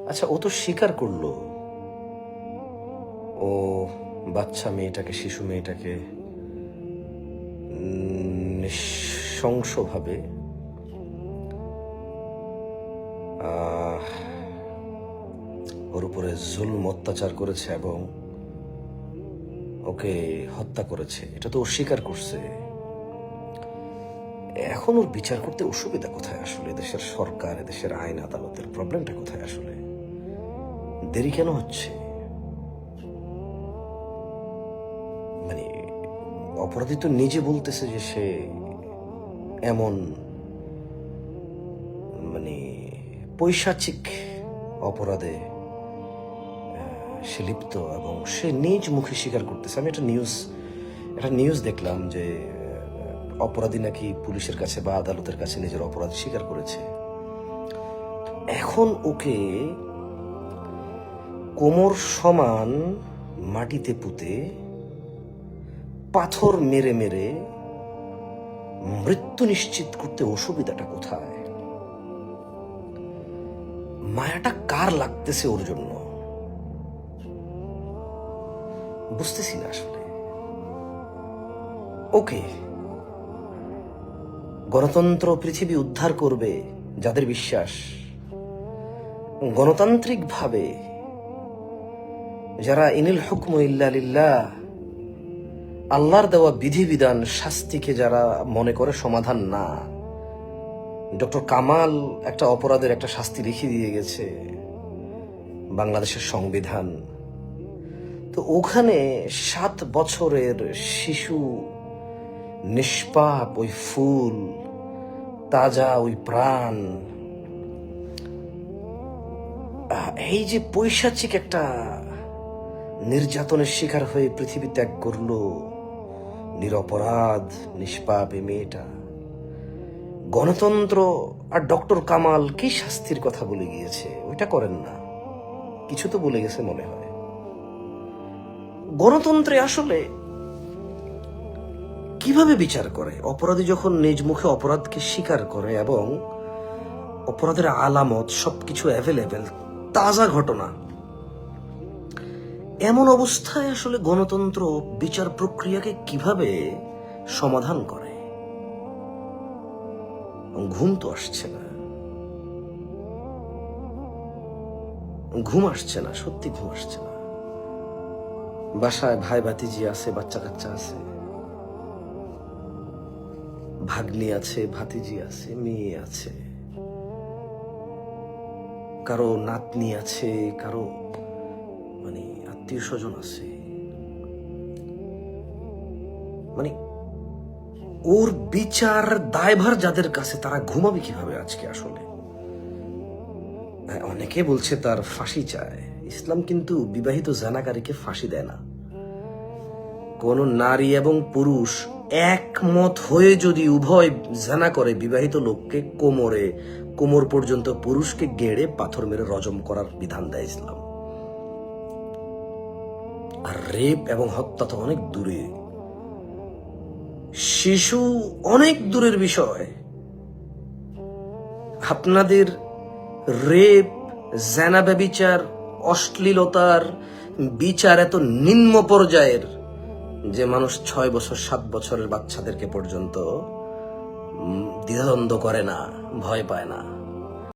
আচ্ছা, ও তো স্বীকার করলো ও বাচ্চা মেয়েটাকে, শিশু মেয়েটাকে নৃশংসভাবে ওর উপরে জুলম অত্যাচার করেছে এবং ওকে হত্যা করেছে। এটা তো ও স্বীকার করছে। এখন ওর বিচার করতে অসুবিধা কোথায় আসলে? দেশের সরকার, দেশের আইন আদালতের প্রবলেমটা কোথায় আসলে? দেরি কেন হচ্ছে? মানে অপরাধী তো নিজে বলতেছে যে সে এমন মানে পৈশাচিক অপরাধে সে লিপ্ত এবং সে নিজ মুখে স্বীকার করতেছে। আমি একটা নিউজ দেখলাম যে অপরাধী নাকি পুলিশের কাছে বা আদালতের কাছে নিজের অপরাধ স্বীকার করেছে। এখন ওকে কোমর সমান মাটিতে পুঁতে পাথর মেরে মেরে মৃত্যু নিশ্চিত করতে অসুবিধাটা কোথায়? মায়াটা কার লাগতেছে ওর জন্য বুঝতেছি না আসলে। ওকে, গণতন্ত্র পৃথিবী উদ্ধার করবে যাদের বিশ্বাস, গণতান্ত্রিক ভাবে যারা ইনিল হুকমু ইল্লা লিল্লাহ, আল্লাহর দেওয়া বিধিবিধান শাস্তিকে যারা মনে করে সমাধান না। ডক্টর কামাল একটা অপরাধের একটা শাস্তি লিখে দিয়ে গেছে বাংলাদেশের সংবিধান। তো ওখানে 7 বছরের শিশু, নিষ্পাপ ওই ফুল, তাজা ওই প্রাণ, এই যে পৈশাচিক একটা নির্যাতনের শিকার হয়ে পৃথিবী ত্যাগ করলো, নিরপরাধ নিষ্পাপ এই মেয়েটা। গণতন্ত্র আর ডক্টর কামাল কি শাস্তির কথা বলে গিয়েছে? ওইটা করেন না, কিছু তো বলে গেছে মনে হয়। গণতন্ত্রে আসলে কিভাবে বিচার করে? অপরাধী যখন নিজ মুখে অপরাধকে স্বীকার করে এবং অপরাধের আলামত সবকিছু অ্যাভেলেবেল, তাজা ঘটনা, এমন অবস্থায় আসলে গণতন্ত্র বিচার প্রক্রিয়াকে কিভাবে সমাধান করে? ঘুম তো আসছে না, ঘুম আসছে না, সত্যি ঘুম আসছে না। বাসায় ভাই ভাতিজি আছে, বাচ্চা কাচ্চা আছে, ভাগ্নি আছে, ভাতিজি আছে, মেয়ে আছে, কারো নাতনি আছে, কারো মানে আত্মীয় স্বজন আছে। মানে ওর বিচার দায়ভার যাদের কাছে, তারা ঘুমাবে কিভাবে আজকে আসলে? অনেকে বলছে তার ফাঁসি চায়। ইসলাম কিন্তু বিবাহিত জানাকারীকে ফাঁসি দেয় না। কোন নারী এবং পুরুষ একমত হয়ে যদি উভয় জানা করে, বিবাহিত লোককে কোমর পর্যন্ত পুরুষকে গেড়ে পাথর মেরে রজম করার বিধান দেয় ইসলাম। আর রেপ এবং হত্যা তো অনেক দূরে, শিশু অনেক দূরের বিষয়। আপনাদের রেপ, জেনা ব্যভিচার, অশ্লীলতার বিচার এত নিম্ন পর্যায়ের যে মানুষ 6 বছর 7 বছরের বাচ্চাদেরকে পর্যন্ত দ্বিধাদ্বন্দ্ব করে না, ভয় পায় না।